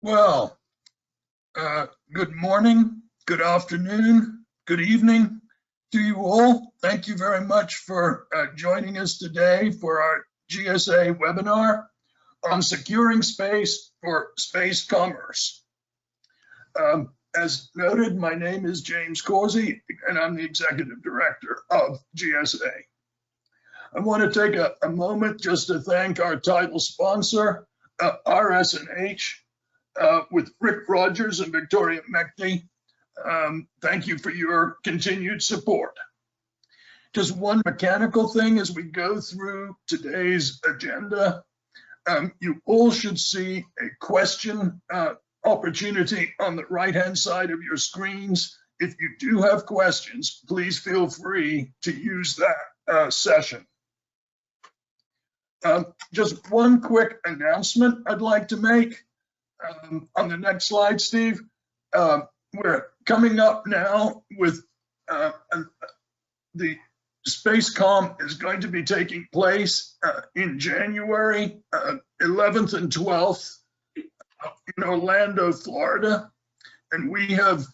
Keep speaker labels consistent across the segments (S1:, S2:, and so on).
S1: Well, good morning, good afternoon, good evening to you all. Thank you very much for joining us today for our GSA webinar on securing space for space commerce. As noted, my name is James Causey, and I'm the Executive Director of GSA. I want to take a moment just to thank our title sponsor, RS&H, with Rick Rogers and Victoria Mechty. Thank you for your continued support. Just one mechanical thing as we go through today's agenda. You all should see a question opportunity on the right-hand side of your screens. If you do have questions, please feel free to use that session. Just one quick announcement I'd like to make. On the next slide, Steve, we're coming up now with the SpaceCom is going to be taking place in January 11th and 12th in Orlando, Florida. And we have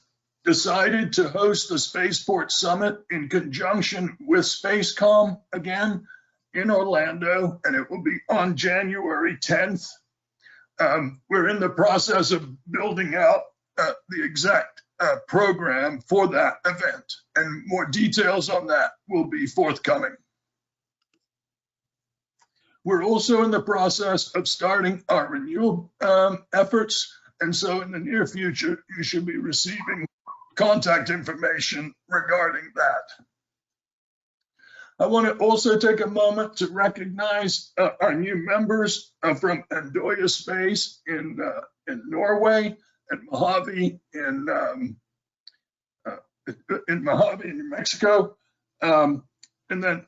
S1: decided to host the Spaceport Summit in conjunction with SpaceCom again in Orlando, and it will be on January 10th. We're in the process of building out the exact program for that event, and more details on that will be forthcoming. We're also in the process of starting our renewal efforts, and so in the near future, you should be receiving contact information regarding that. I want to also take a moment to recognize our new members from Andoya Space in Norway and Mojave in Mojave, New Mexico. And then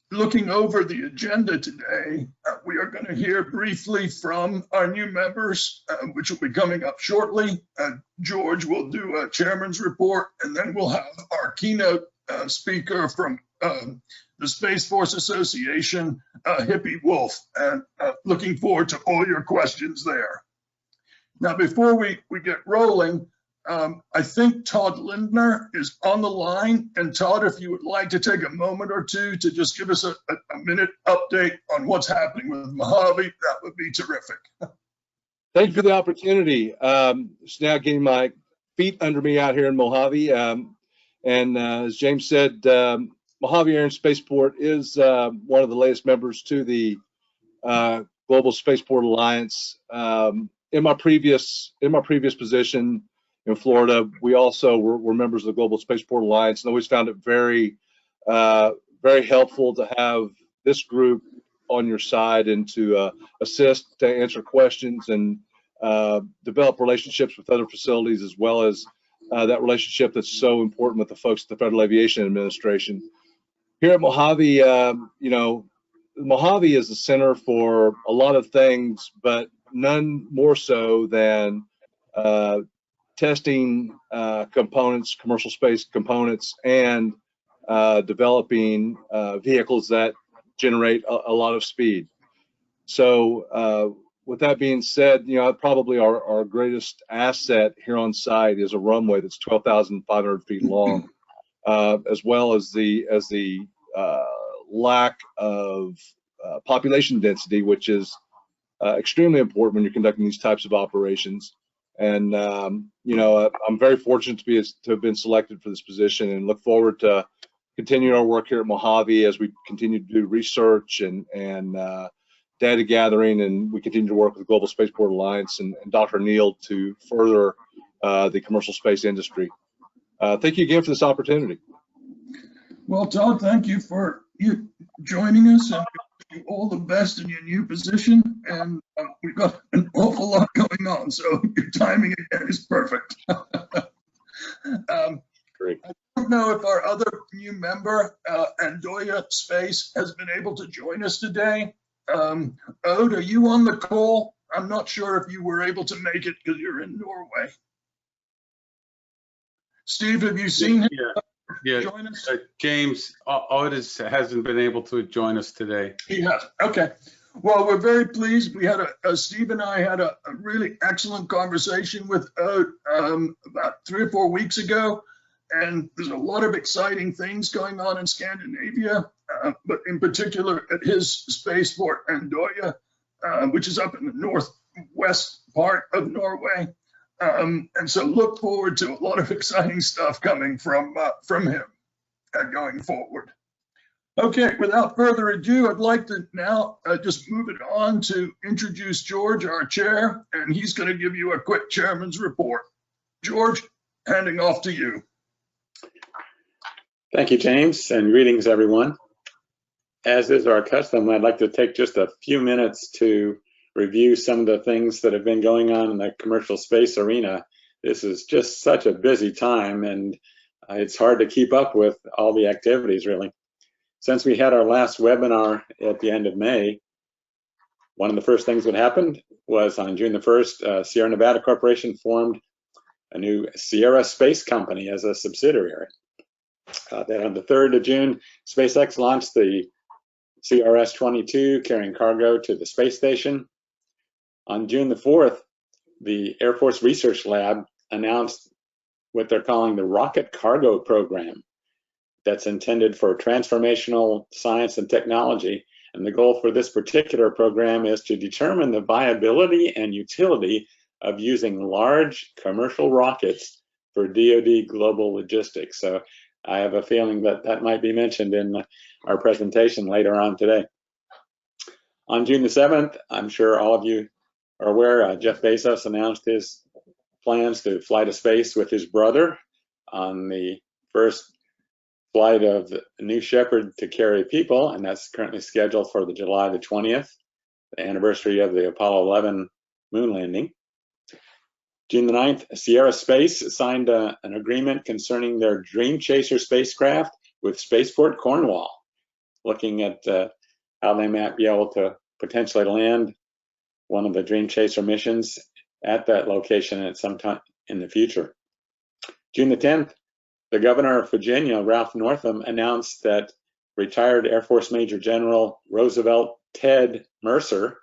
S1: looking over the agenda today, we are going to hear briefly from our new members, which will be coming up shortly. George will do a chairman's report, and then we'll have our keynote speaker from the Space Force Association, Hippie Woolfe, and looking forward to all your questions there. Now, before we get rolling, I think Todd Lindner is on the line. And Todd, if you would like to take a moment or two to just give us a minute update on what's happening with Mojave, that would be terrific.
S2: Thank you for the opportunity. It's now getting my feet under me out here in Mojave. And as James said, Mojave Air and Spaceport is one of the latest members to the Global Spaceport Alliance. In my previous position in Florida, we also were members of the Global Spaceport Alliance, and always found it very helpful to have this group on your side and to assist, to answer questions, and develop relationships with other facilities, as well as that relationship that's so important with the folks at the Federal Aviation Administration. Here at Mojave, Mojave is the center for a lot of things, but none more so than testing components, commercial space components, and developing vehicles that generate a lot of speed. So with that being said, probably our greatest asset here on site is a runway that's 12,500 feet long, as well as the lack of population density, which is extremely important when you're conducting these types of operations. And I'm very fortunate to have been selected for this position, and look forward to continuing our work here at Mojave as we continue to do research and data gathering, and we continue to work with the Global Spaceport Alliance and Dr. Neal to further the commercial space industry. Thank you again for this opportunity.
S1: Well, Todd, thank you for you joining us, and you all the best in your new position. And we've got an awful lot going on, so your timing again is perfect.
S2: Great.
S1: I don't know if our other new member, Andoya Space, has been able to join us today. Ode, are you on the call? I'm not sure if you were able to make it because you're in Norway. Steve, have you seen him?
S3: Yeah,
S1: join us?
S3: James Otis hasn't been able to join us today.
S1: He has. Okay. Well, we're very pleased. We had Steve and I had a really excellent conversation with about 3 or 4 weeks ago, and there's a lot of exciting things going on in Scandinavia, but in particular at his spaceport Andøya, which is up in the northwest part of Norway. And so look forward to a lot of exciting stuff coming from him going forward. Okay, without further ado, I'd like to now just move it on to introduce George, our chair, and he's going to give you a quick chairman's report. George, handing off to you.
S3: Thank you, James, and greetings, everyone. As is our custom, I'd like to take just a few minutes to review some of the things that have been going on in the commercial space arena. This is just such a busy time, and it's hard to keep up with all the activities, really. Since we had our last webinar at the end of May, one of the first things that happened was on June the 1st, Sierra Nevada Corporation formed a new Sierra Space Company as a subsidiary. Then on the 3rd of June, SpaceX launched the CRS-22 carrying cargo to the space station. On June the 4th, the Air Force Research Lab announced what they're calling the Rocket Cargo Program. That's intended for transformational science and technology. And the goal for this particular program is to determine the viability and utility of using large commercial rockets for DoD global logistics. So I have a feeling that that might be mentioned in our presentation later on today. On June the 7th, I'm sure all of you are aware, Jeff Bezos announced his plans to fly to space with his brother on the first flight of the New Shepard to carry people, and that's currently scheduled for the July the 20th, the anniversary of the Apollo 11 moon landing. June the 9th, Sierra Space signed an agreement concerning their Dream Chaser spacecraft with Spaceport Cornwall, looking at how they might be able to potentially land one of the Dream Chaser missions at that location at some time in the future. June the 10th, the governor of Virginia, Ralph Northam, announced that retired Air Force Major General Roosevelt Ted Mercer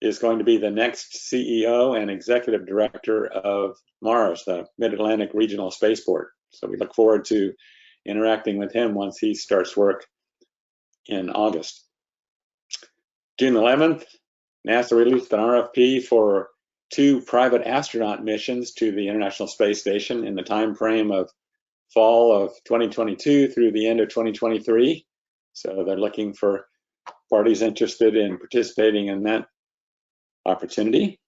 S3: is going to be the next CEO and executive director of MARS, the Mid-Atlantic Regional Spaceport. So we look forward to interacting with him once he starts work in August. June 11th, NASA released an RFP for 2 private astronaut missions to the International Space Station in the time frame of fall of 2022 through the end of 2023. So they're looking for parties interested in participating in that opportunity.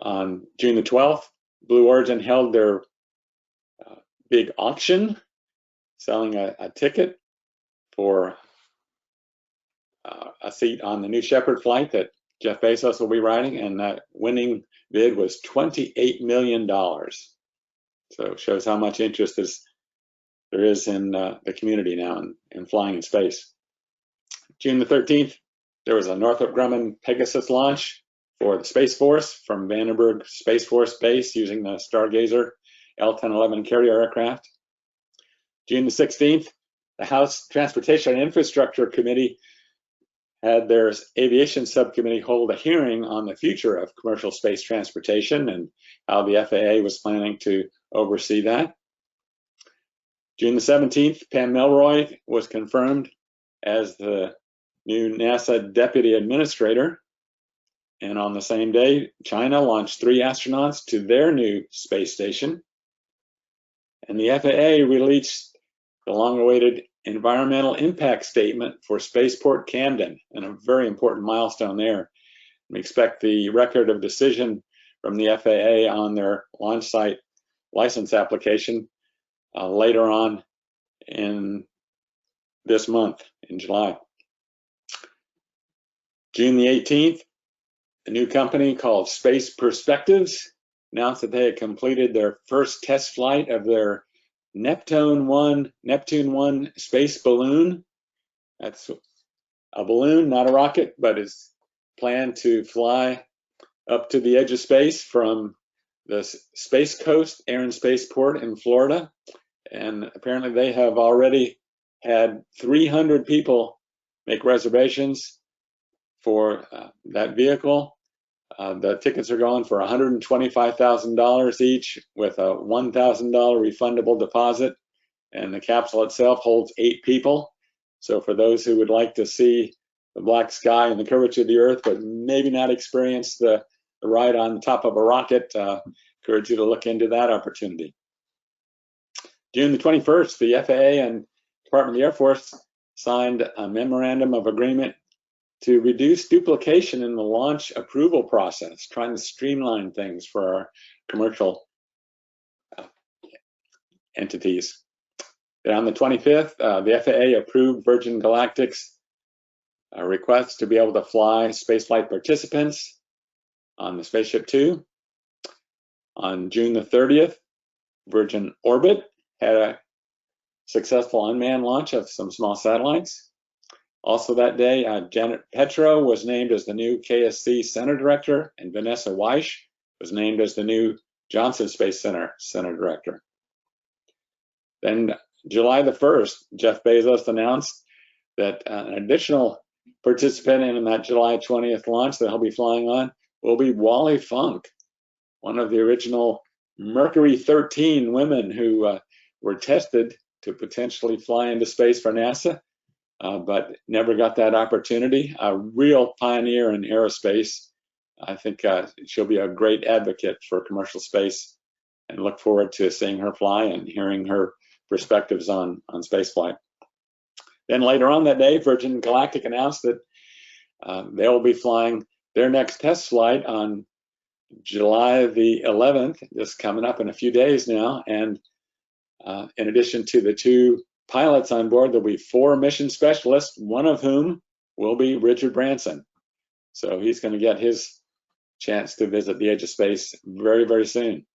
S3: On June the 12th, Blue Origin held their big auction, selling a ticket for a seat on the New Shepard flight that Jeff Bezos will be riding, and that winning bid was $28 million. So it shows how much interest there is in the community now in flying in space. June the 13th, there was a Northrop Grumman Pegasus launch for the Space Force from Vandenberg Space Force Base using the Stargazer L-1011 carrier aircraft. June the 16th, the House Transportation and Infrastructure Committee had their aviation subcommittee hold a hearing on the future of commercial space transportation and how the FAA was planning to oversee that. June the 17th, Pam Melroy was confirmed as the new NASA Deputy Administrator. And on the same day, China launched 3 astronauts to their new space station. And the FAA released the long-awaited environmental impact statement for Spaceport Camden, and a very important milestone there. We expect the record of decision from the FAA on their launch site license application later on in this month, in July. June the 18th, a new company called Space Perspectives announced that they had completed their first test flight of their Neptune 1 space balloon. That's a balloon, not a rocket, but is planned to fly up to the edge of space from the Space Coast Air and Spaceport in Florida. And apparently they have already had 300 people make reservations for that vehicle. The tickets are going for $125,000 each with a $1,000 refundable deposit, and the capsule itself holds 8 people. So for those who would like to see the black sky and the curvature of the Earth, but maybe not experience the ride on top of a rocket, encourage you to look into that opportunity. June the 21st, the FAA and Department of the Air Force signed a memorandum of agreement to reduce duplication in the launch approval process, trying to streamline things for our commercial entities. Then on the 25th, the FAA approved Virgin Galactic's request to be able to fly spaceflight participants on the Spaceship Two. On June the 30th, Virgin Orbit had a successful unmanned launch of some small satellites. Also that day, Janet Petro was named as the new KSC Center Director, and Vanessa Weish was named as the new Johnson Space Center Center Director. Then July the 1st, Jeff Bezos announced that an additional participant in that July 20th launch that he'll be flying on will be Wally Funk, one of the original Mercury 13 women who were tested to potentially fly into space for NASA, but never got that opportunity. A real pioneer in aerospace. I think she'll be a great advocate for commercial space, and look forward to seeing her fly and hearing her perspectives on spaceflight. Then later on that day, Virgin Galactic announced that they will be flying their next test flight on July the 11th, just coming up in a few days now. And in addition to the 2 pilots on board, there'll be 4 mission specialists, one of whom will be Richard Branson. So he's going to get his chance to visit the edge of space very, very soon.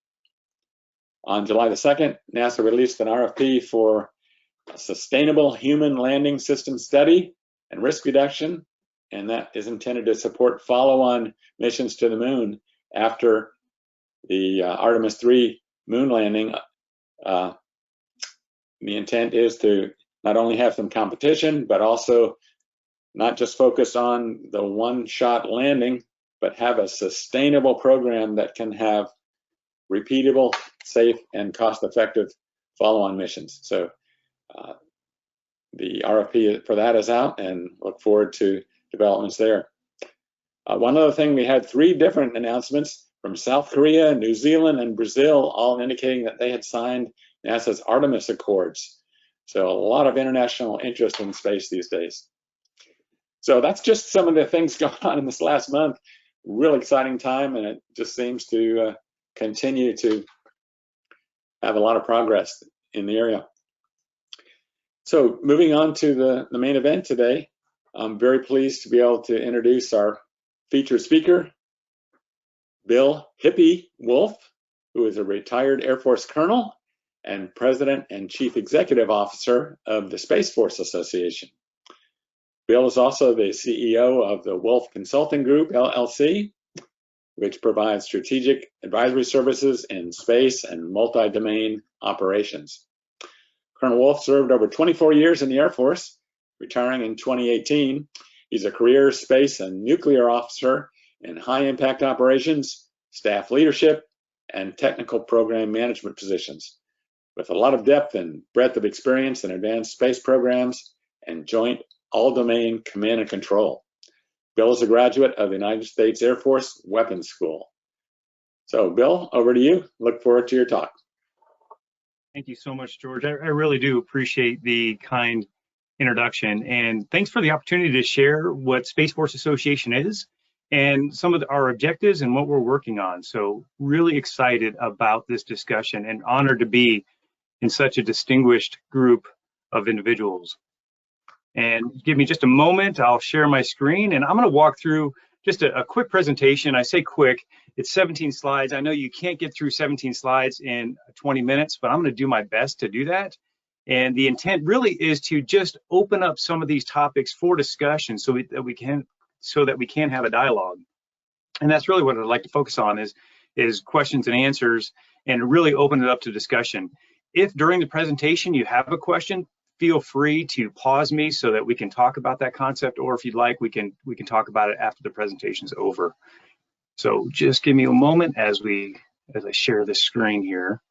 S3: On July the 2nd, NASA released an RFP for a sustainable human landing system study and risk reduction, and that is intended to support follow-on missions to the moon after the Artemis 3 moon landing. The intent is to not only have some competition, but also not just focus on the one-shot landing, but have a sustainable program that can have repeatable, safe, and cost-effective follow-on missions. So the RFP for that is out, and look forward to developments there. One other thing, we had 3 different announcements from South Korea, New Zealand, and Brazil, all indicating that they had signed NASA's Artemis Accords. So a lot of international interest in space these days. So that's just some of the things going on in this last month. Real exciting time, and it just seems to continue to have a lot of progress in the area. So moving on to the main event today, I'm very pleased to be able to introduce our featured speaker, Bill Hippie Woolfe, who is a retired Air Force colonel and President and Chief Executive Officer of the Space Force Association. Bill is also the CEO of the Woolfe Consulting Group, LLC, which provides strategic advisory services in space and multi-domain operations. Colonel Woolfe served over 24 years in the Air Force, retiring in 2018. He's a career space and nuclear officer in high-impact operations, staff leadership, and technical program management positions, with a lot of depth and breadth of experience in advanced space programs and joint all-domain command and control. Bill is a graduate of the United States Air Force Weapons School. So Bill, over to you. Look forward to your talk.
S4: Thank you so much, George. I really do appreciate the kind introduction, and thanks for the opportunity to share what Space Force Association is and some of our objectives and what we're working on. So really excited about this discussion and honored to be in such a distinguished group of individuals. And give me just a moment, I'll share my screen, and I'm going to walk through just a quick presentation. I say quick, it's 17 slides. I know you can't get through 17 slides in 20 minutes, but I'm going to do my best to do that. And the intent really is to just open up some of these topics for discussion so that we can have a dialogue. And that's really what I'd like to focus on is questions and answers, and really open it up to discussion. If during the presentation you have a question, feel free to pause me so that we can talk about that concept, or if you'd like, we can talk about it after the presentation's over. So just give me a moment as I share this screen here.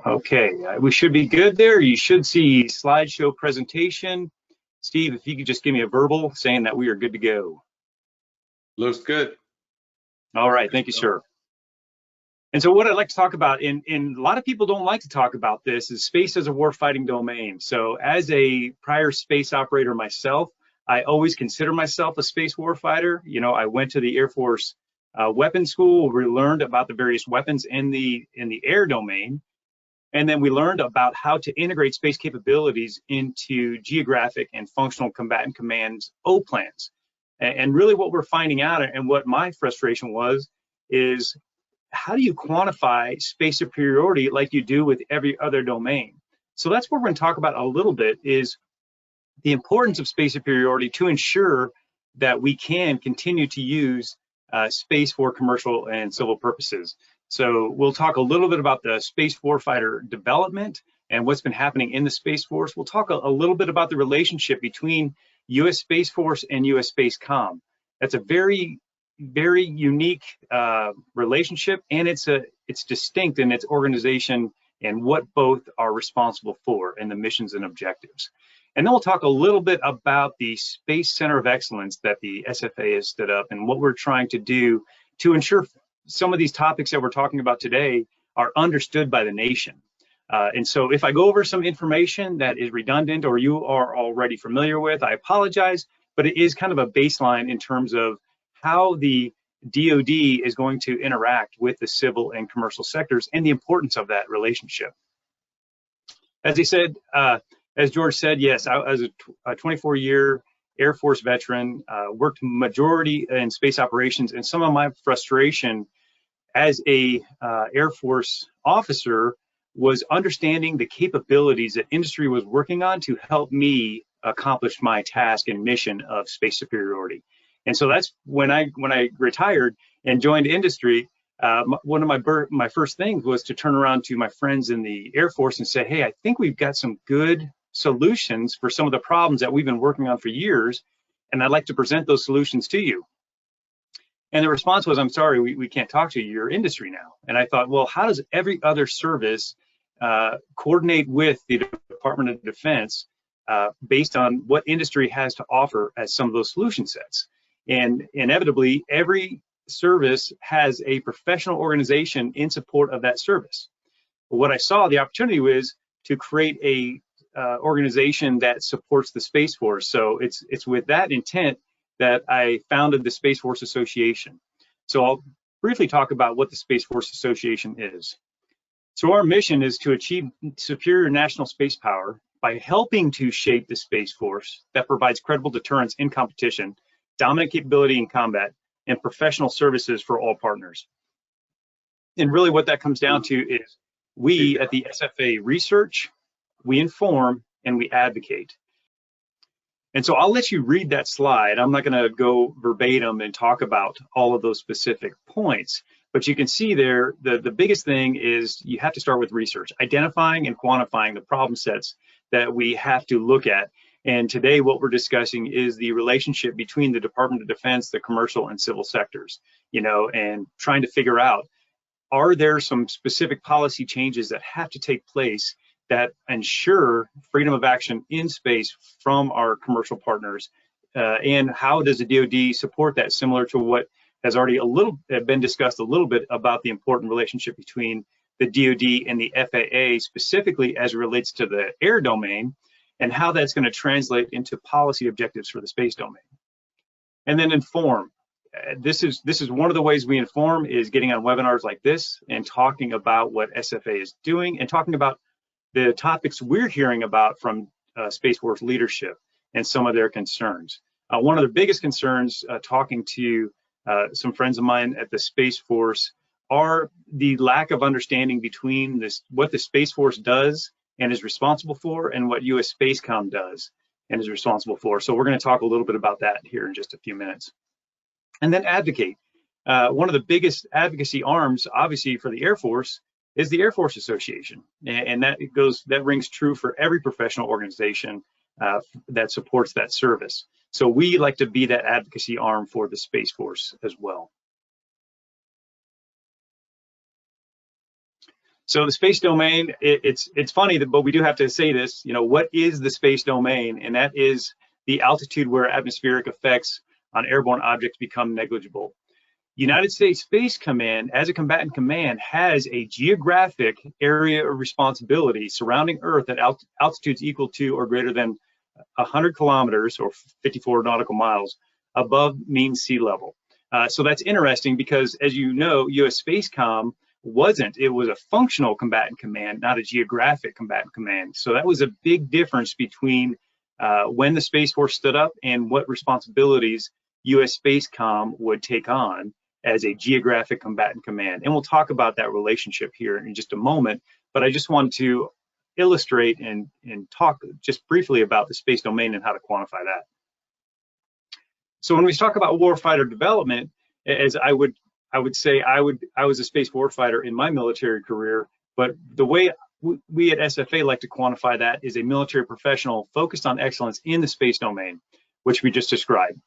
S4: Okay, we should be good there. You should see slideshow presentation. Steve, if you could just give me a verbal saying that we are good to go.
S5: Looks good.
S4: All right, thank you, sir. And so what I'd like to talk about, and a lot of people don't like to talk about this, is space as a warfighting domain. So as a prior space operator myself, I always consider myself a space warfighter. You know, I went to the Air Force weapons school where we learned about the various weapons in the air domain. And then we learned about how to integrate space capabilities into geographic and functional combatant commands O plans. And really what we're finding out, and what my frustration was, is how do you quantify space superiority like you do with every other domain? So that's what we're going to talk about a little bit, is the importance of space superiority to ensure that we can continue to use space for commercial and civil purposes. So we'll talk a little bit about the space warfighter development and what's been happening in the Space Force. We'll talk a little bit about the relationship between U.S. Space Force and U.S. Space Com. That's a very, very unique relationship, and it's distinct in its organization and what both are responsible for and the missions and objectives. And then we'll talk a little bit about the Space Center of Excellence that the SFA has stood up and what we're trying to do to ensure some of these topics that we're talking about today are understood by the nation. And so if I go over some information that is redundant or you are already familiar with, I apologize, but it is kind of a baseline in terms of how the DoD is going to interact with the civil and commercial sectors and the importance of that relationship. As he said, as George said, yes, I was a 24-year Air Force veteran, worked majority in space operations, and some of my frustration as a Air Force officer was understanding the capabilities that industry was working on to help me accomplish my task and mission of space superiority. And so that's when I retired and joined industry. One of my first things was to turn around to my friends in the Air Force and say, hey, I think we've got some good solutions for some of the problems that we've been working on for years, and I'd like to present those solutions to you. And the response was, I'm sorry, we can't talk to you, you're industry now. And I thought, well, how does every other service coordinate with the Department of Defense based on what industry has to offer as some of those solution sets? And inevitably, every service has a professional organization in support of that service. But what I saw the opportunity was to create a organization that supports the Space Force. So it's with that intent that I founded the Space Force Association. So I'll briefly talk about what the Space Force Association is. So our mission is to achieve superior national space power by helping to shape the Space Force that provides credible deterrence in competition, dominant capability in combat, and professional services for all partners. And really what that comes down to is we at the SFA research, we inform, and we advocate. And so I'll let you read that slide. I'm not going to go verbatim and talk about all of those specific points, but you can see there, the biggest thing is you have to start with research, identifying and quantifying the problem sets that we have to look at. And today what we're discussing is the relationship between the Department of Defense, the commercial and civil sectors, you know, and trying to figure out, are there some specific policy changes that have to take place that ensure freedom of action in space from our commercial partners, and how does the DoD support that, similar to what has already been discussed a little bit about the important relationship between the DoD and the FAA, specifically as it relates to the air domain, and how that's going to translate into policy objectives for the space domain. And then inform. This is one of the ways we inform, is getting on webinars like this and talking about what SFA is doing and talking about the topics we're hearing about from Space Force leadership and some of their concerns. One of the biggest concerns, talking to some friends of mine at the Space Force, are the lack of understanding between what the Space Force does and is responsible for, and what U.S. Space Com does and is responsible for. So we're going to talk a little bit about that here in just a few minutes. And then advocate. One of the biggest advocacy arms, obviously, for the Air Force is the Air Force Association, and that rings true for every professional organization that supports that service. So we like to be that advocacy arm for the Space Force as well. So the space domain, it's funny, but we do have to say this, what is the space domain? And that is the altitude where atmospheric effects on airborne objects become negligible. United States Space Command, as a combatant command, has a geographic area of responsibility surrounding Earth at altitudes equal to or greater than 100 kilometers or 54 nautical miles above mean sea level. So that's interesting because, as you know, US Spacecom it was a functional combatant command, not a geographic combatant command. So that was a big difference between when the Space Force stood up and what responsibilities US Spacecom would take on as a geographic combatant command. And we'll talk about that relationship here in just a moment, but I just want to illustrate and talk just briefly about the space domain and how to quantify that. So when we talk about warfighter development, as I would say I was a space warfighter in my military career, but the way we at SFA like to quantify that is a military professional focused on excellence in the space domain, which we just described,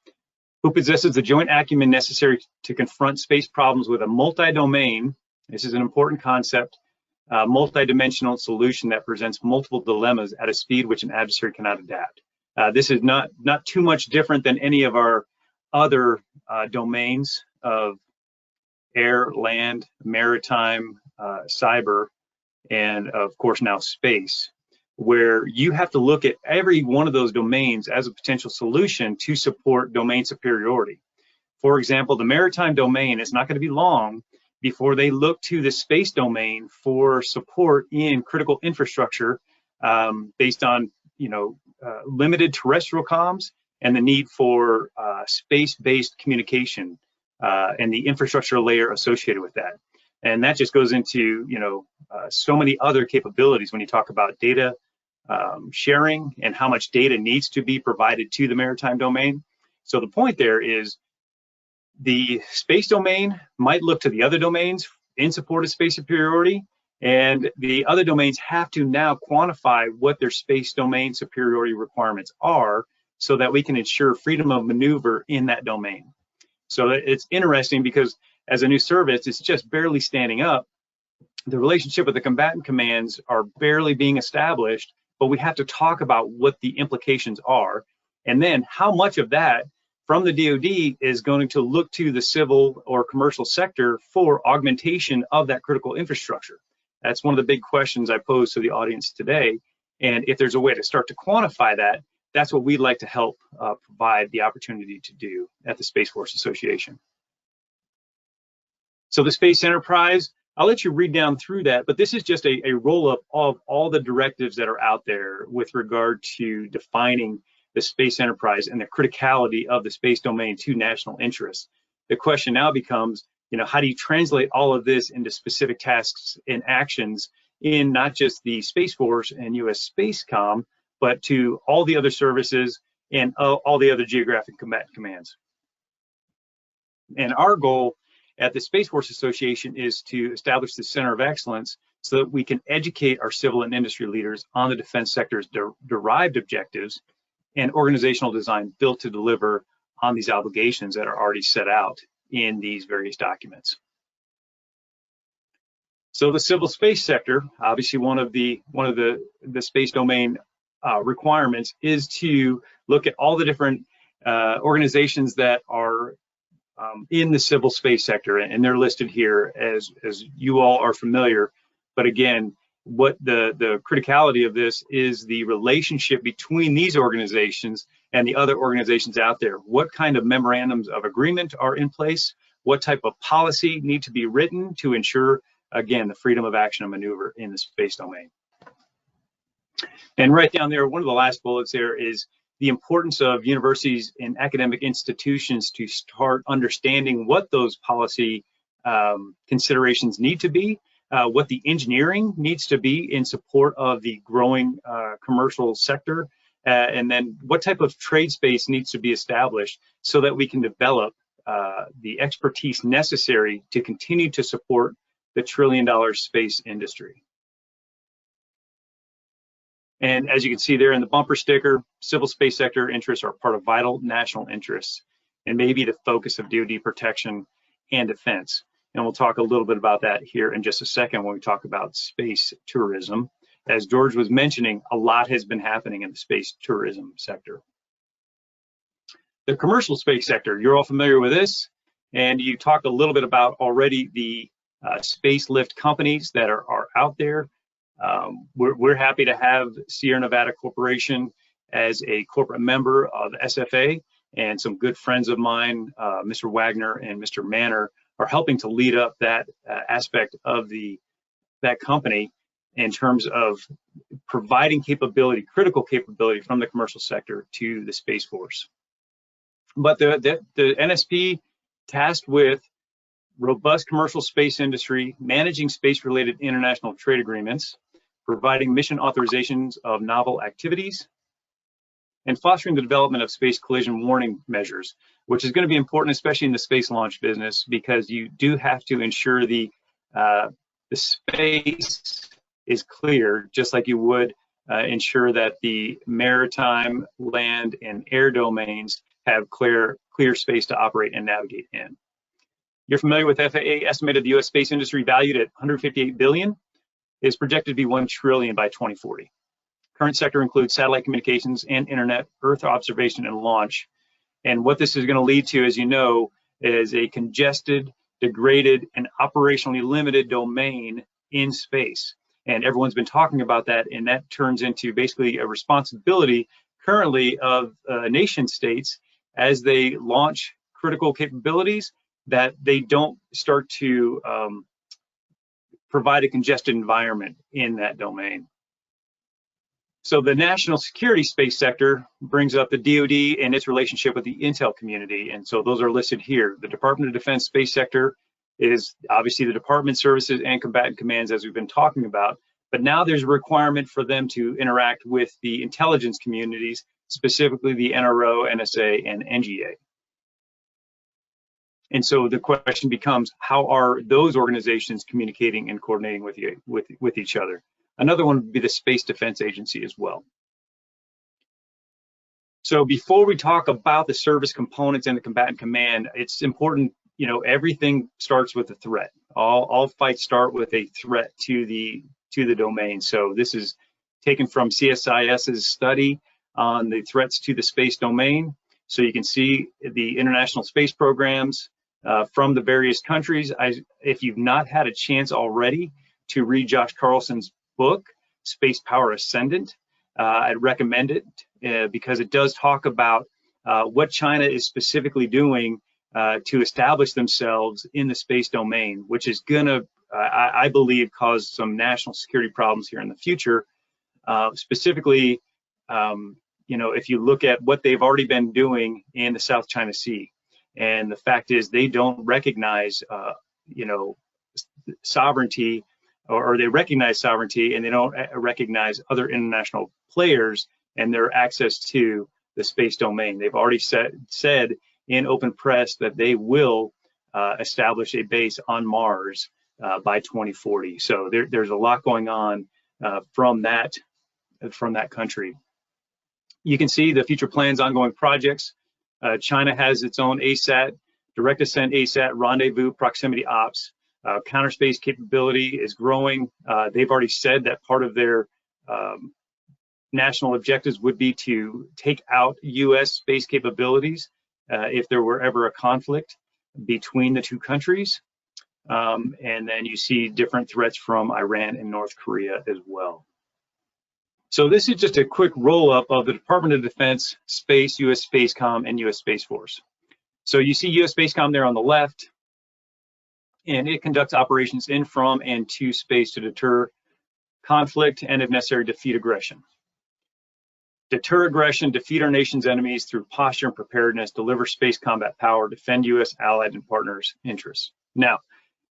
S4: who possesses the joint acumen necessary to confront space problems with a multi-domain, this is an important concept, multi-dimensional solution that presents multiple dilemmas at a speed which an adversary cannot adapt. This is not too much different than any of our other domains of air, land, maritime, cyber, and of course now space, where you have to look at every one of those domains as a potential solution to support domain superiority. For example, the maritime domain is not going to be long before they look to the space domain for support in critical infrastructure based on limited terrestrial comms and the need for space-based communication and the infrastructure layer associated with that. And that just goes into so many other capabilities when you talk about data sharing and how much data needs to be provided to the maritime domain. So the point there is the space domain might look to the other domains in support of space superiority, and the other domains have to now quantify what their space domain superiority requirements are so that we can ensure freedom of maneuver in that domain. So it's interesting because as a new service, it's just barely standing up. The relationship with the combatant commands are barely being established, but we have to talk about what the implications are. And then how much of that from the DoD is going to look to the civil or commercial sector for augmentation of that critical infrastructure. That's one of the big questions I pose to the audience today. And if there's a way to start to quantify that, that's what we'd like to help provide the opportunity to do at the Space Force Association. So the space enterprise, I'll let you read down through that, but this is just a roll-up of all the directives that are out there with regard to defining the space enterprise and the criticality of the space domain to national interests. The question now becomes, how do you translate all of this into specific tasks and actions in not just the Space Force and US Spacecom, but to all the other services and all the other geographic combatant commands. And our goal at the Space Force Association is to establish the Center of Excellence so that we can educate our civil and industry leaders on the defense sector's derived objectives and organizational design built to deliver on these obligations that are already set out in these various documents. So the civil space sector, obviously one of the space domain requirements is to look at all the different organizations that are in the civil space sector, and they're listed here as you all are familiar. But again, what the criticality of this is the relationship between these organizations and the other organizations out there. What kind of memorandums of agreement are in place? What type of policy need to be written to ensure, again, the freedom of action and maneuver in the space domain? And right down there, one of the last bullets there is the importance of universities and academic institutions to start understanding what those policy considerations need to be, what the engineering needs to be in support of the growing commercial sector, and then what type of trade space needs to be established so that we can develop the expertise necessary to continue to support the trillion-dollar space industry. And as you can see there in the bumper sticker, civil space sector interests are part of vital national interests and may be the focus of DoD protection and defense. And we'll talk a little bit about that here in just a second when we talk about space tourism. As George was mentioning, a lot has been happening in the space tourism sector. The commercial space sector, you're all familiar with this, and you talked a little bit about already the space lift companies that are out there. We're happy to have Sierra Nevada Corporation as a corporate member of SFA, and some good friends of mine, Mr. Wagner and Mr. Manor, are helping to lead up that aspect of that company in terms of providing capability, critical capability from the commercial sector to the Space Force. But the NSP tasked with robust commercial space industry, managing space-related international trade agreements, providing mission authorizations of novel activities, and fostering the development of space collision warning measures, which is going to be important, especially in the space launch business, because you do have to ensure the space is clear, just like you would ensure that the maritime, land, and air domains have clear space to operate and navigate in. You're familiar with FAA estimated the U.S. space industry valued at $158 billion is projected to be $1 trillion by 2040. Current sector includes satellite communications and internet, Earth observation, and launch. And what this is going to lead to, as you know, is a congested, degraded, and operationally limited domain in space. And everyone's been talking about that, and that turns into basically a responsibility currently of nation states as they launch critical capabilities, that they don't start to provide a congested environment in that domain. So the national security space sector brings up the DoD and its relationship with the intel community. And so those are listed here. The Department of Defense space sector is obviously the department services and combatant commands, as we've been talking about. But now there's a requirement for them to interact with the intelligence communities, specifically the NRO, NSA, and NGA. And so the question becomes, how are those organizations communicating and coordinating with each other? Another one would be the Space Defense Agency as well. So before we talk about the service components and the combatant command, it's important, you know, everything starts with a threat. All fights start with a threat to the domain. So this is taken from CSIS's study on the threats to the space domain. So you can see the international space programs from the various countries. If you've not had a chance already to read Josh Carlson's book, Space Power Ascendant, I'd recommend it because it does talk about what China is specifically doing to establish themselves in the space domain, which is going to, I believe, cause some national security problems here in the future. Specifically, you know, if you look at what they've already been doing in the South China Sea, and the fact is they don't recognize, you know, sovereignty, or they recognize sovereignty and they don't recognize other international players and their access to the space domain. They've already said in open press that they will establish a base on Mars by 2040. So there's a lot going on from that country. You can see the future plans, ongoing projects. China has its own ASAT, direct ascent ASAT, rendezvous, proximity ops. Counter space capability is growing. They've already said that part of their national objectives would be to take out U.S. space capabilities if there were ever a conflict between the two countries. And then you see different threats from Iran and North Korea as well. So this is just a quick roll-up of the Department of Defense, Space, U.S. Spacecom, and U.S. Space Force. So you see U.S. Spacecom there on the left, and it conducts operations in, from, and to space to deter conflict and, if necessary, defeat aggression. Deter aggression, defeat our nation's enemies through posture and preparedness, deliver space combat power, defend U.S. allied and partners' interests. Now,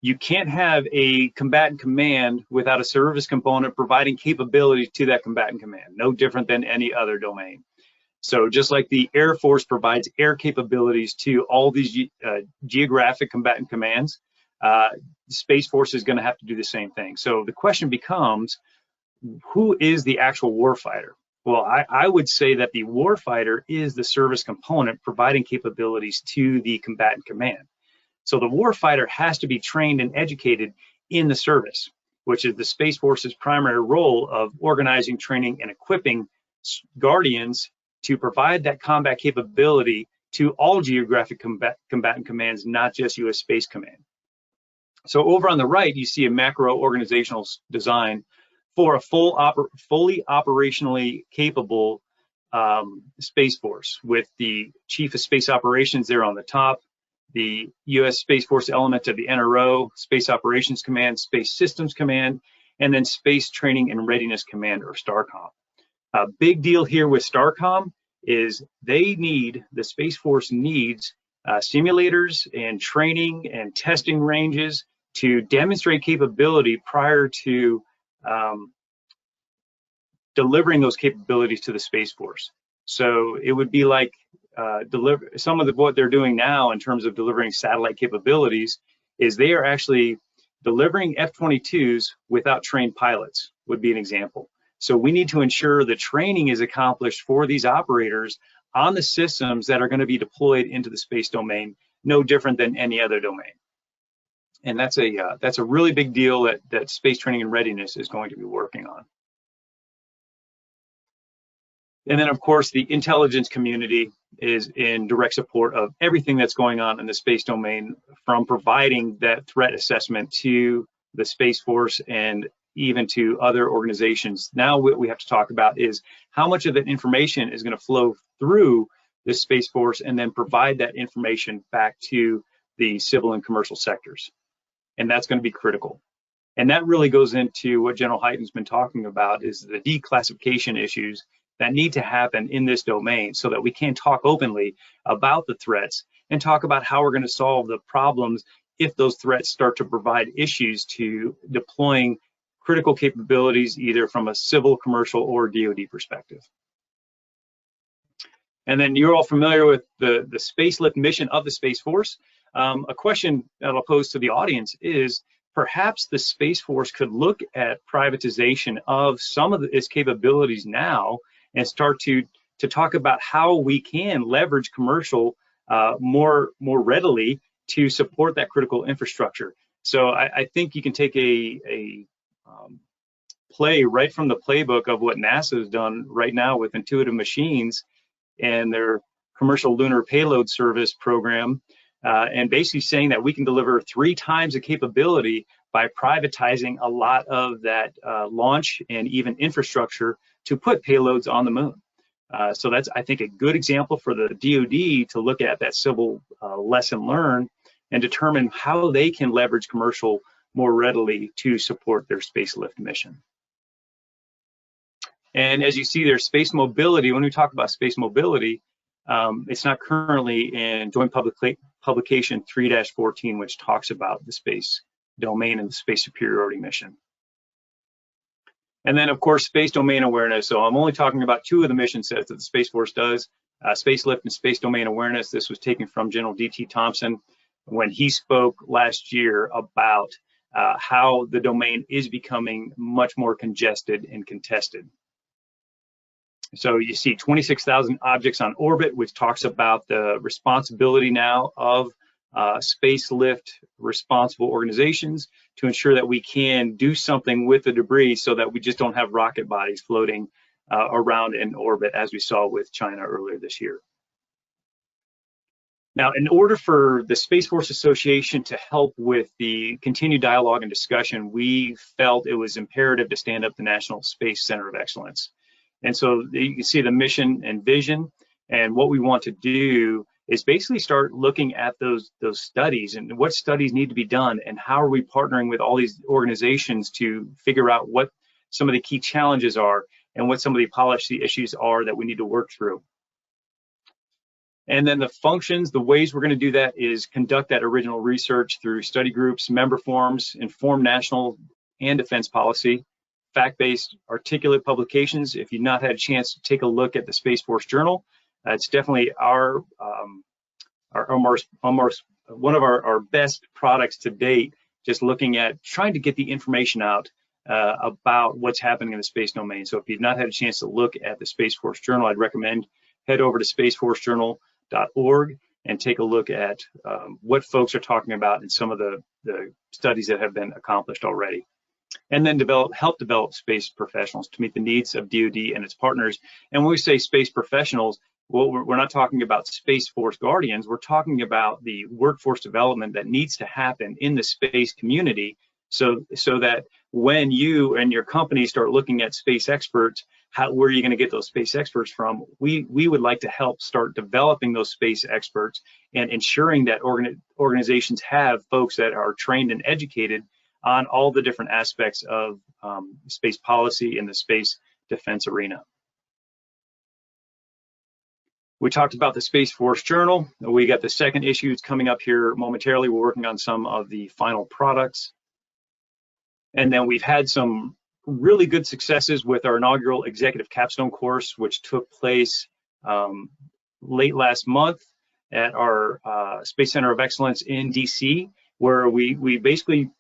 S4: you can't have a combatant command without a service component providing capability to that combatant command, no different than any other domain. So just like the Air Force provides air capabilities to all these geographic combatant commands, Space Force is going to have to do the same thing. So the question becomes, who is the actual warfighter? Well, I would say that the warfighter is the service component providing capabilities to the combatant command. So the warfighter has to be trained and educated in the service, which is the Space Force's primary role of organizing, training, and equipping Guardians to provide that combat capability to all geographic combatant commands, not just U.S. Space Command. So over on the right, you see a macro organizational design for a fully operationally capable Space Force, with the Chief of Space Operations there on the top, the U.S. Space Force element of the NRO, Space Operations Command, Space Systems Command, and then Space Training and Readiness Command, or STARCOM. A big deal here with STARCOM is the Space Force needs simulators and training and testing ranges to demonstrate capability prior to delivering those capabilities to the Space Force. So it would be like some of what they're doing now in terms of delivering satellite capabilities is they are actually delivering F-22s without trained pilots, would be an example. So we need to ensure the training is accomplished for these operators on the systems that are going to be deployed into the space domain, no different than any other domain. And that's a really big deal that Space Training and Readiness is going to be working on. And then, of course, the intelligence community is in direct support of everything that's going on in the space domain, from providing that threat assessment to the Space Force and even to other organizations. Now what we have to talk about is how much of that information is going to flow through the Space Force and then provide that information back to the civil and commercial sectors. And that's going to be critical. And that really goes into what General Hyten's been talking about, is the declassification issues that need to happen in this domain so that we can talk openly about the threats and talk about how we're going to solve the problems if those threats start to provide issues to deploying critical capabilities, either from a civil, commercial, or DoD perspective. And then you're all familiar with the space lift mission of the Space Force. A question that I'll pose to the audience is, perhaps the Space Force could look at privatization of some of its capabilities now and start to talk about how we can leverage commercial more readily to support that critical infrastructure. So I think you can take a play right from the playbook of what NASA has done right now with Intuitive Machines and their commercial lunar payload service program, and basically saying that we can deliver 3 times the capability by privatizing a lot of that launch and even infrastructure to put payloads on the moon. So that's, I think, a good example for the DoD to look at that civil lesson learned and determine how they can leverage commercial more readily to support their space lift mission. And as you see, there's space mobility. When we talk about space mobility, it's not currently in Joint Publication 3-14, which talks about the space domain and the space superiority mission. And then, of course, space domain awareness. So I'm only talking about 2 of the mission sets that the Space Force does, space lift and space domain awareness. This was taken from General D.T. Thompson when he spoke last year about how the domain is becoming much more congested and contested. So you see 26,000 objects on orbit, which talks about the responsibility now of space lift responsible organizations to ensure that we can do something with the debris so that we just don't have rocket bodies floating around in orbit, as we saw with China earlier this year. Now, in order for the Space Force Association to help with the continued dialogue and discussion, we felt it was imperative to stand up the National Space Center of Excellence. And so you can see the mission and vision, and what we want to do is basically start looking at those studies and what studies need to be done, and how are we partnering with all these organizations to figure out what some of the key challenges are and what some of the policy issues are that we need to work through. And then the functions, the ways we're going to do that is conduct that original research through study groups, member forums, inform national and defense policy, fact-based articulate publications. If you've not had a chance to take a look at the Space Force Journal, it's definitely our most one of our best products to date, just looking at trying to get the information out about what's happening in the space domain. So if you've not had a chance to look at the Space Force Journal, I'd recommend head over to spaceforcejournal.org and take a look at what folks are talking about and some of the studies that have been accomplished already. And then help develop space professionals to meet the needs of DoD and its partners. And when we say space professionals, well, we're not talking about Space Force Guardians. We're talking about the workforce development that needs to happen in the space community, so that when you and your company start looking at space experts, where are you going to get those space experts from? We would like to help start developing those space experts and ensuring that organizations have folks that are trained and educated on all the different aspects of space policy in the space defense arena. We talked about the Space Force Journal. We got the second issue. It's coming up here momentarily. We're working on some of the final products. And then we've had some really good successes with our inaugural executive capstone course, which took place late last month at our Space Center of Excellence in DC, where we basically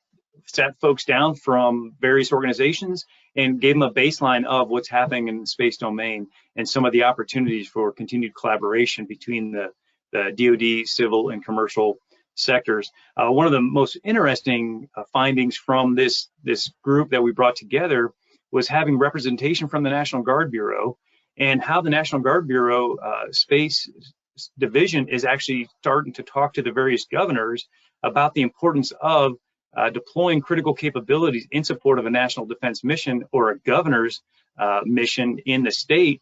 S4: sat folks down from various organizations and gave them a baseline of what's happening in the space domain and some of the opportunities for continued collaboration between the DoD, civil, and commercial sectors. One of the most interesting findings from this group that we brought together was having representation from the National Guard Bureau, and how the National Guard Bureau Space Division is actually starting to talk to the various governors about the importance of deploying critical capabilities in support of a national defense mission or a governor's mission in the state,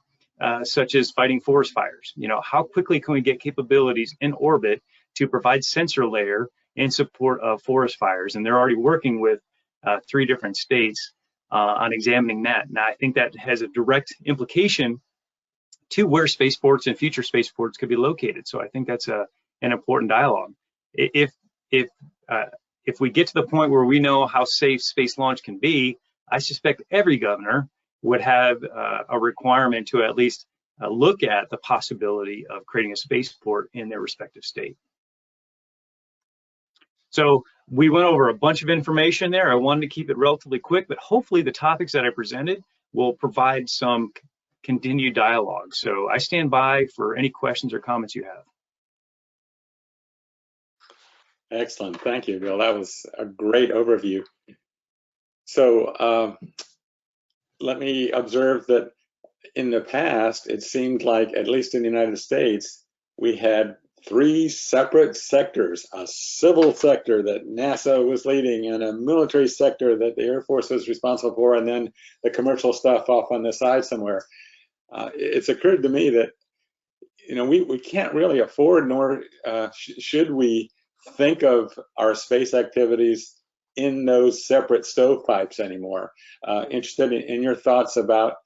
S4: such as fighting forest fires. You know, how quickly can we get capabilities in orbit to provide sensor layer in support of forest fires? And they're already working with 3 different states on examining that. Now, I think that has a direct implication to where spaceports and future spaceports could be located. So I think that's an important dialogue. If we get to the point where we know how safe space launch can be, I suspect every governor would have a requirement to at least look at the possibility of creating a spaceport in their respective state. So we went over a bunch of information there. I wanted to keep it relatively quick, but hopefully the topics that I presented will provide some continued dialogue. So I stand by for any questions or comments you have.
S3: Excellent. Thank you, Bill. That was a great overview. So let me observe that in the past, it seemed like, at least in the United States, we had 3 separate sectors: a civil sector that NASA was leading, and a military sector that the Air Force was responsible for, and then the commercial stuff off on the side somewhere. It's occurred to me that, you know, we can't really afford, nor should we think of our space activities in those separate stovepipes anymore. Interested in your thoughts about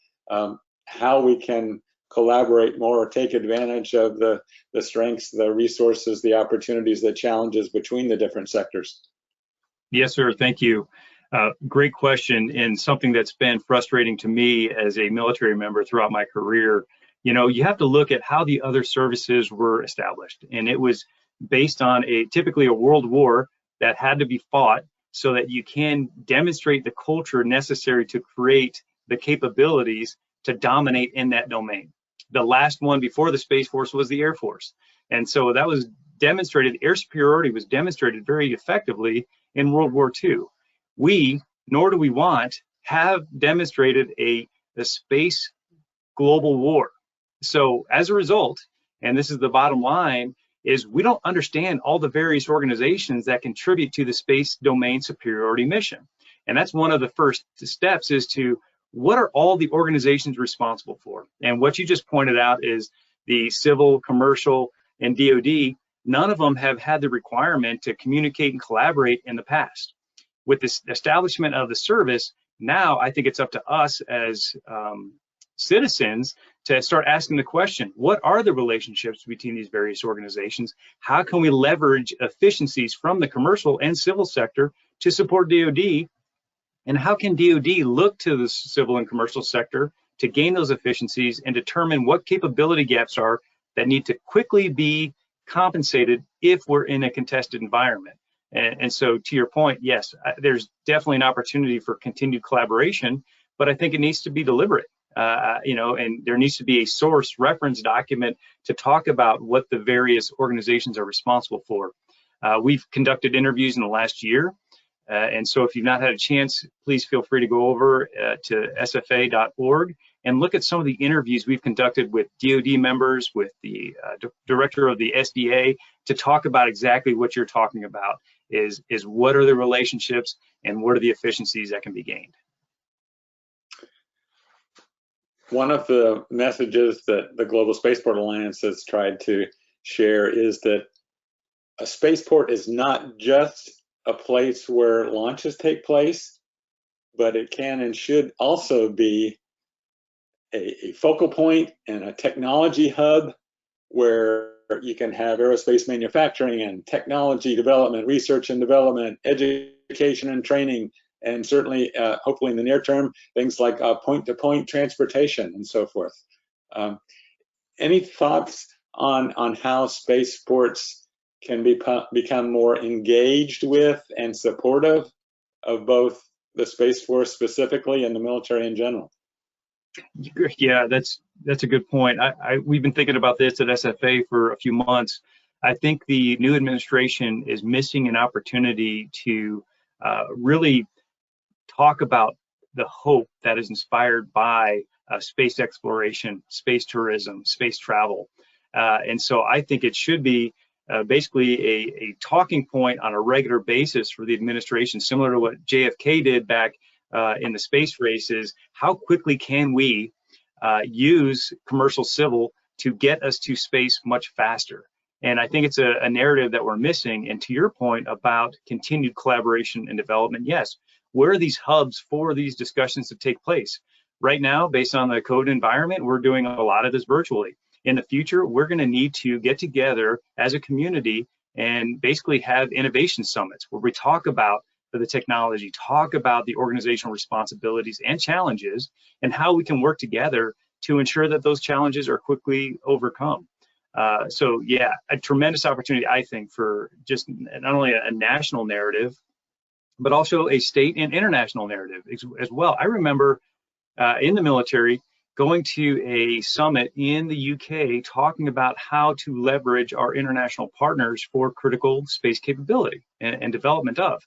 S3: how we can collaborate more or take advantage of the strengths, the resources, the opportunities, the challenges between the different sectors.
S4: Yes, sir. Thank you. Great question, and something that's been frustrating to me as a military member throughout my career. You know, you have to look at how the other services were established, and it was based on typically a world war that had to be fought so that you can demonstrate the culture necessary to create the capabilities to dominate in that domain. The last one before the Space Force was the Air Force. And so that was demonstrated, air superiority was demonstrated very effectively in World War II. We, nor do we want, have demonstrated a space global war. So as a result, and this is the bottom line, is we don't understand all the various organizations that contribute to the space domain superiority mission. And that's one of the first steps, is to what are all the organizations responsible for? And what you just pointed out is the civil, commercial, and DoD, none of them have had the requirement to communicate and collaborate in the past. With this establishment of the service, now I think it's up to us as citizens to start asking the question, what are the relationships between these various organizations? How can we leverage efficiencies from the commercial and civil sector to support DoD? And how can DoD look to the civil and commercial sector to gain those efficiencies and determine what capability gaps are that need to quickly be compensated if we're in a contested environment. And so to your point, yes, there's definitely an opportunity for continued collaboration, but I think it needs to be deliberate. And there needs to be a source reference document to talk about what the various organizations are responsible for. We've conducted interviews in the last year. And so if you've not had a chance, please feel free to go over to sfa.org and look at some of the interviews we've conducted with DoD members, with the director of the SDA, to talk about exactly what you're talking about, is what are the relationships and what are the efficiencies that can be gained.
S3: One of the messages that the Global Spaceport Alliance has tried to share is that a spaceport is not just a place where launches take place, but it can and should also be a focal point and a technology hub where you can have aerospace manufacturing and technology development, research and development, education and training, and certainly, hopefully in the near term, things like point-to-point transportation and so forth. Any thoughts on how spaceports can become more engaged with and supportive of both the Space Force specifically and the military in general?
S4: Yeah, that's a good point. We've been thinking about this at SFA for a few months. I think the new administration is missing an opportunity to really talk about the hope that is inspired by space exploration, space tourism, space travel. And so I think it should be basically a talking point on a regular basis for the administration, similar to what JFK did back in the space races. How quickly can we use commercial civil to get us to space much faster? And I think it's a narrative that we're missing. And to your point about continued collaboration and development, yes, where are these hubs for these discussions to take place? Right now, based on the COVID environment, we're doing a lot of this virtually. In the future, we're going to need to get together as a community and basically have innovation summits where we talk about the technology, talk about the organizational responsibilities and challenges, and how we can work together to ensure that those challenges are quickly overcome. So yeah, a tremendous opportunity, I think, for just not only a national narrative, but also a state and international narrative as well. I remember in the military going to a summit in the UK talking about how to leverage our international partners for critical space capability and development of.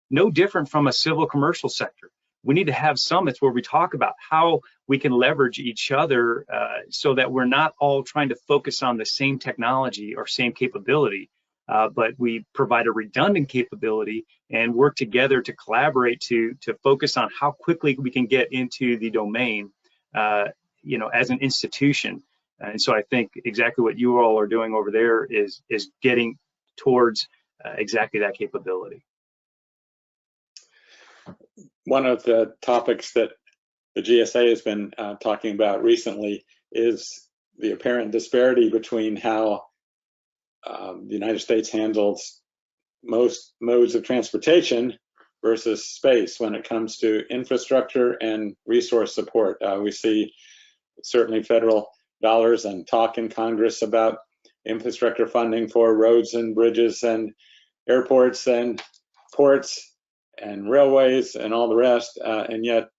S4: No different from a civil commercial sector. We need to have summits where we talk about how we can leverage each other so that we're not all trying to focus on the same technology or same capability, but we provide a redundant capability and work together to collaborate to focus on how quickly we can get into the domain, as an institution. And so I think exactly what you all are doing over there is getting towards exactly that capability.
S3: One of the topics that the GSA has been talking about recently is the apparent disparity between how the United States handles most modes of transportation versus space when it comes to infrastructure and resource support. We see certainly federal dollars and talk in Congress about infrastructure funding for roads and bridges and airports and ports and railways and all the rest, and yet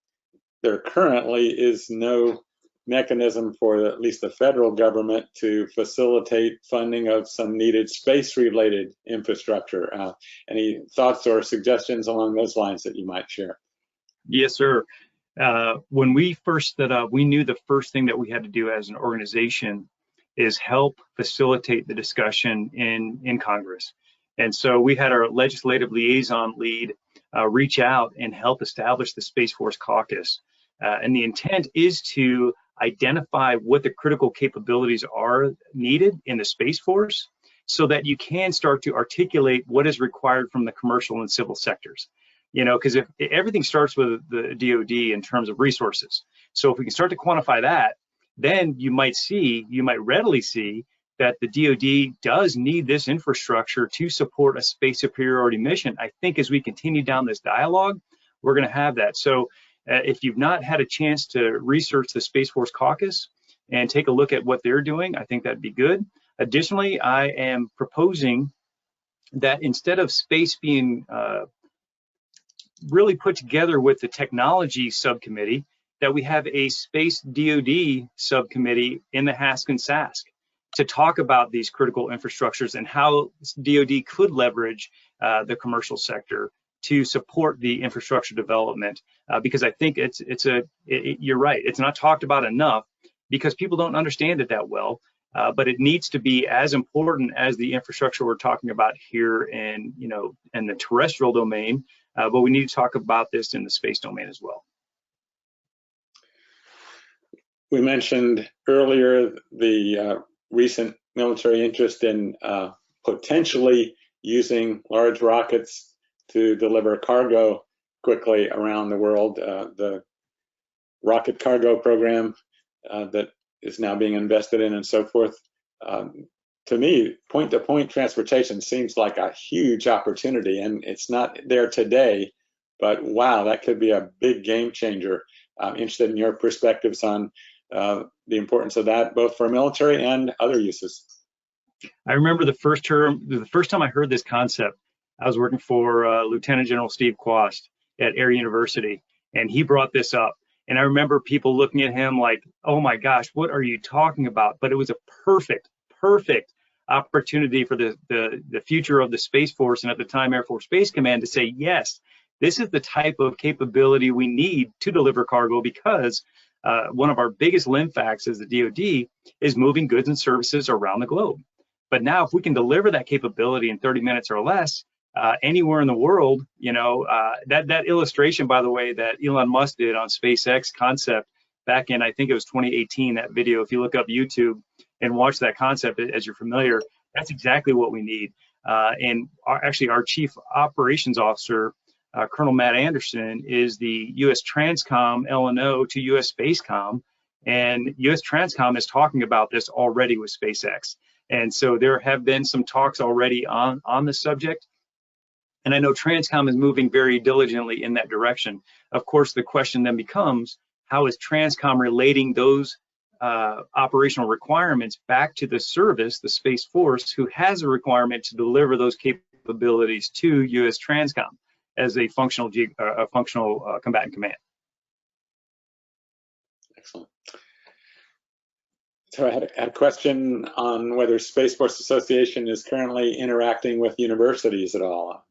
S3: there currently is no mechanism for at least the federal government to facilitate funding of some needed space-related infrastructure. Any thoughts or suggestions along those lines that you might share?
S4: Yes, sir. When we first stood up, we knew the first thing that we had to do as an organization is help facilitate the discussion in Congress. And so we had our legislative liaison lead reach out and help establish the Space Force Caucus. And the intent is to identify what the critical capabilities are needed in the Space Force so that you can start to articulate what is required from the commercial and civil sectors. Because if everything starts with the DoD in terms of resources. So if we can start to quantify that, then you might readily see that the DoD does need this infrastructure to support a space superiority mission. I think as we continue down this dialogue, we're going to have that. So if you've not had a chance to research the Space Force Caucus and take a look at what they're doing, I think that'd be good. Additionally, I am proposing that instead of space being really put together with the technology subcommittee, that we have a space DoD subcommittee in the HASC to talk about these critical infrastructures and how DoD could leverage the commercial sector to support the infrastructure development. Because I think you're right, it's not talked about enough because people don't understand it that well. But it needs to be as important as the infrastructure we're talking about here in the terrestrial domain. But we need to talk about this in the space domain as well.
S3: We mentioned earlier the recent military interest in potentially using large rockets to deliver cargo quickly around the world. The rocket cargo program that is now being invested in and so forth. To me, point-to-point transportation seems like a huge opportunity, and it's not there today, but wow, that could be a big game changer. I'm interested in your perspectives on the importance of that, both for military and other uses.
S4: I remember the first time I heard this concept, I was working for Lieutenant General Steve Quast at Air University, and he brought this up. And I remember people looking at him like, oh my gosh, what are you talking about? But it was a perfect opportunity for the future of the Space Force, and at the time Air Force Space Command, to say, yes, this is the type of capability we need to deliver cargo, because one of our biggest limb facts as the DoD is moving goods and services around the globe. But now if we can deliver that capability in 30 minutes or less, anywhere in the world, that illustration, by the way, that Elon Musk did on SpaceX concept back in, I think it was 2018, that video, if you look up YouTube and watch that concept, as you're familiar, that's exactly what we need. And our Chief Operations Officer, Colonel Matt Anderson, is the U.S. Transcom L&O to U.S. Spacecom, and U.S. Transcom is talking about this already with SpaceX. And so there have been some talks already on the subject. And I know Transcom is moving very diligently in that direction. Of course, the question then becomes, how is Transcom relating those operational requirements back to the service, the Space Force, who has a requirement to deliver those capabilities to U.S. Transcom as a functional combatant command?
S3: Excellent. So I had a question on whether Spaceports Association is currently interacting with universities at all.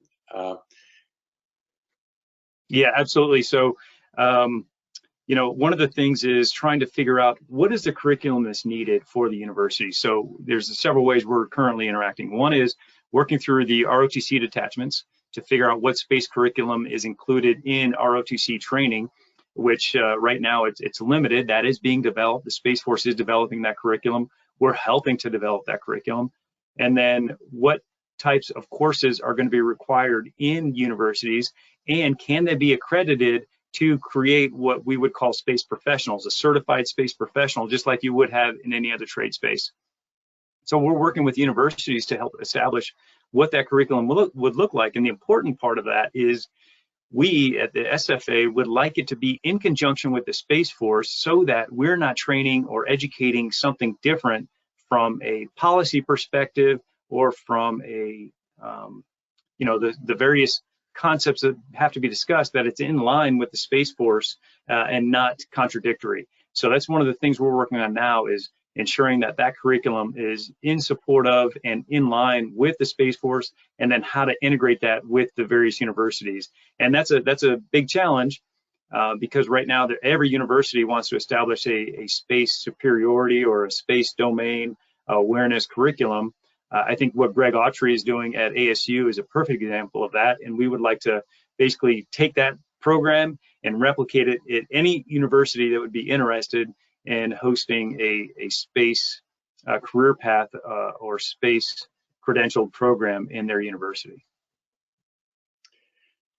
S4: Yeah, absolutely. So, one of the things is trying to figure out what is the curriculum that's needed for the university. So there's several ways we're currently interacting. One is working through the ROTC detachments to figure out what space curriculum is included in ROTC training, which right now it's limited. That is being developed. The Space Force is developing that curriculum. We're helping to develop that curriculum. And then what types of courses are going to be required in universities, and can they be accredited to create what we would call space professionals, a certified space professional, just like you would have in any other trade space. So we're working with universities to help establish what that curriculum would look like. And the important part of that is we at the SFA would like it to be in conjunction with the Space Force, so that we're not training or educating something different from a policy perspective or from a, the various concepts that have to be discussed, that it's in line with the Space Force and not contradictory. So that's one of the things we're working on now, is ensuring that that curriculum is in support of and in line with the Space Force, and then how to integrate that with the various universities. And that's a big challenge because right now every university wants to establish a space superiority or a space domain awareness curriculum. I think what Greg Autry is doing at ASU is a perfect example of that, and we would like to basically take that program and replicate it at any university that would be interested in hosting a space career path or space credentialed program in their university.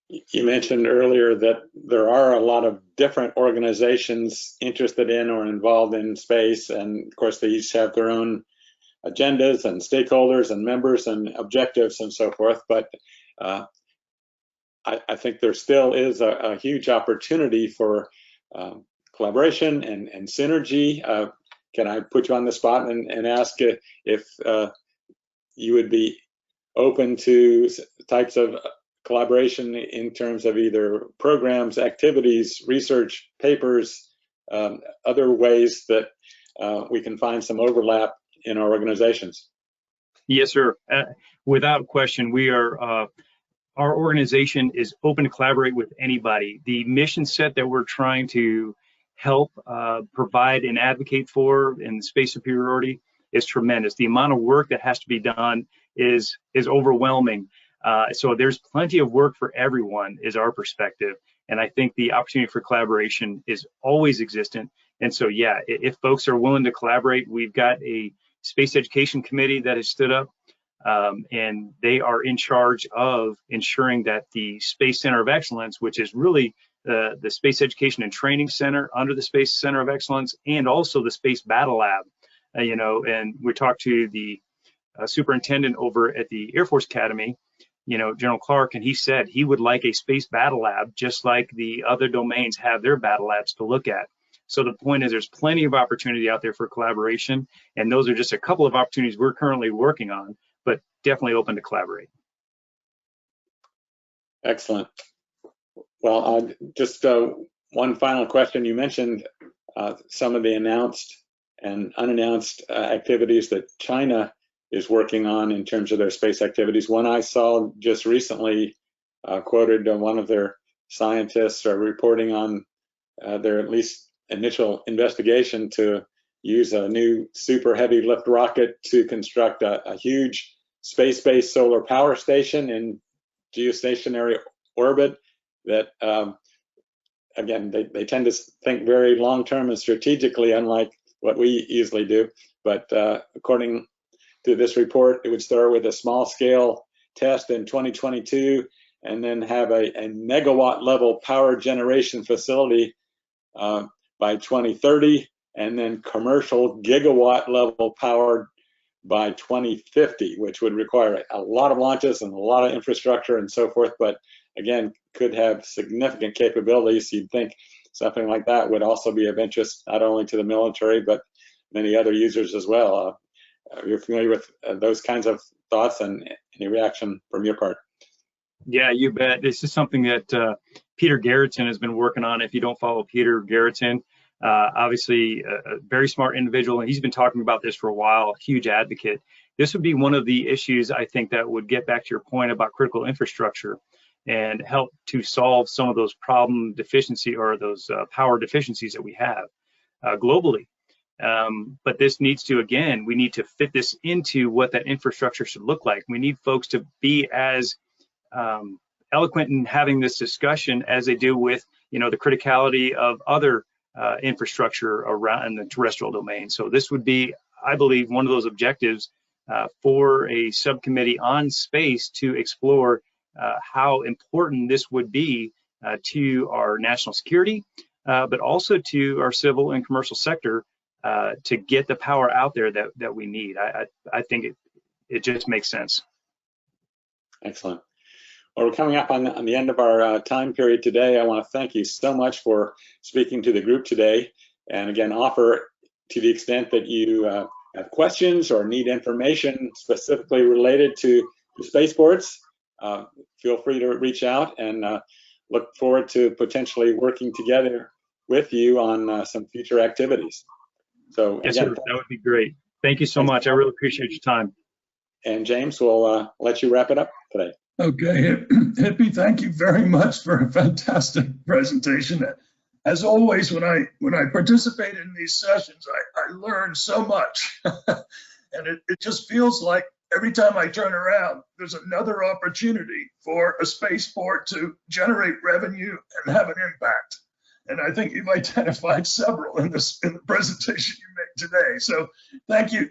S3: You mentioned earlier that there are a lot of different organizations interested in or involved in space, and of course they each have their own agendas and stakeholders and members and objectives and so forth, but I think there still is a huge opportunity for collaboration and synergy. can I put you on the spot and ask if you would be open to types of collaboration in terms of either programs, activities, research, papers, other ways that we can find some overlap in our organizations?
S4: Yes, sir. Without question, we are. Our organization is open to collaborate with anybody. The mission set that we're trying to help provide and advocate for in space superiority is tremendous. The amount of work that has to be done is overwhelming. So there's plenty of work for everyone, is our perspective. And I think the opportunity for collaboration is always existent. And so, yeah, if folks are willing to collaborate, we've got a space education committee that has stood up. And they are in charge of ensuring that the Space Center of Excellence, which is really the Space Education and Training Center under the Space Center of Excellence, and also the Space Battle Lab, and we talked to the superintendent over at the Air Force Academy, General Clark, and he said he would like a Space Battle Lab, just like the other domains have their battle labs to look at. So the point is there's plenty of opportunity out there for collaboration, and those are just a couple of opportunities we're currently working on, but definitely open to collaborate.
S3: Excellent. Well, just one final question. You mentioned some of the announced and unannounced activities that China is working on in terms of their space activities. One I saw just recently quoted one of their scientists reporting on their at least initial investigation to use a new super heavy lift rocket to construct a huge space-based solar power station in geostationary orbit that, again, they tend to think very long-term and strategically, unlike what we usually do. But according to this report, it would start with a small-scale test in 2022 and then have a megawatt-level power generation facility by 2030, and then commercial gigawatt-level power by 2050, which would require a lot of launches and a lot of infrastructure and so forth, but again, could have significant capabilities. You'd think something like that would also be of interest, not only to the military, but many other users as well. You're familiar with those kinds of thoughts, and any reaction from your part?
S4: Yeah, you bet. This is something that Peter Garrettson has been working on. If you don't follow Peter Garrettson, obviously a very smart individual, and he's been talking about this for a while, a huge advocate. This would be one of the issues, I think, that would get back to your point about critical infrastructure and help to solve some of those problem deficiency or those power deficiencies that we have globally. But this needs to, again, we need to fit this into what that infrastructure should look like. We need folks to be as eloquent in having this discussion as they do with, the criticality of other infrastructure around in the terrestrial domain. So this would be, I believe, one of those objectives for a subcommittee on space to explore how important this would be to our national security, but also to our civil and commercial sector to get the power out there that we need. I think it just makes sense.
S3: Excellent. Well, we're coming up on the end of our time period today. I want to thank you so much for speaking to the group today. And again, offer, to the extent that you have questions or need information specifically related to spaceports, feel free to reach out, and look forward to potentially working together with you on some future activities. So
S4: yes,
S3: again,
S4: sir, that would be great. Thank you so much. I really appreciate your time.
S3: And James, we'll let you wrap it up today.
S1: Okay, Hippie, thank you very much for a fantastic presentation. As always, when I participate in these sessions, I learn so much. And it just feels like every time I turn around, there's another opportunity for a spaceport to generate revenue and have an impact. And I think you've identified several in the presentation you made today. So thank you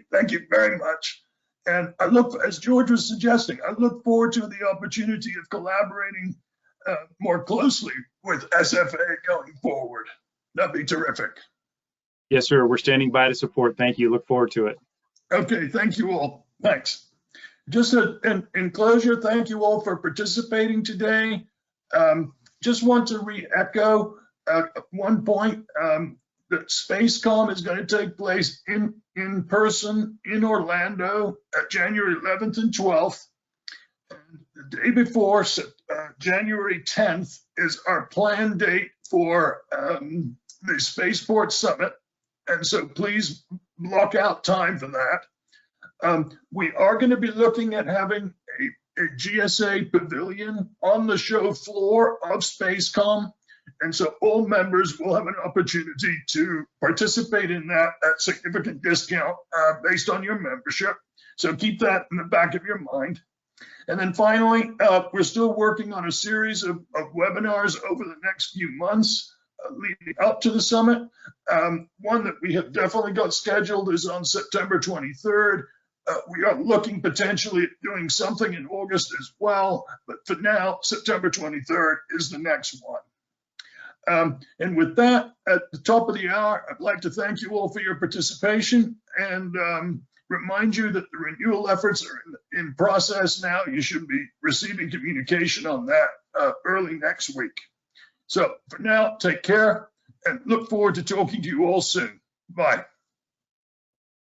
S1: very much. And I look, as George was suggesting, I look forward to the opportunity of collaborating more closely with SFA going forward. That'd be terrific.
S4: Yes, sir. We're standing by to support. Thank you. Look forward to it.
S1: Okay, thank you all. Thanks. Just in closure, thank you all for participating today. Just want to re-echo one point. that SpaceCom is going to take place in person in Orlando at January 11th and 12th. And the day before, January 10th, is our planned date for the Spaceport Summit. And so please block out time for that. We are going to be looking at having a GSA pavilion on the show floor of SpaceCom. And so all members will have an opportunity to participate in that at significant discount based on your membership. So keep that in the back of your mind. And then finally, we're still working on a series of webinars over the next few months leading up to the summit. One that we have definitely got scheduled is on September 23rd. We are looking potentially at doing something in August as well, but for now, September 23rd is the next one. And with that, at the top of the hour, I'd like to thank you all for your participation and remind you that the renewal efforts are in process now. You should be receiving communication on that early next week. So for now, take care and look forward to talking to you all soon. Bye.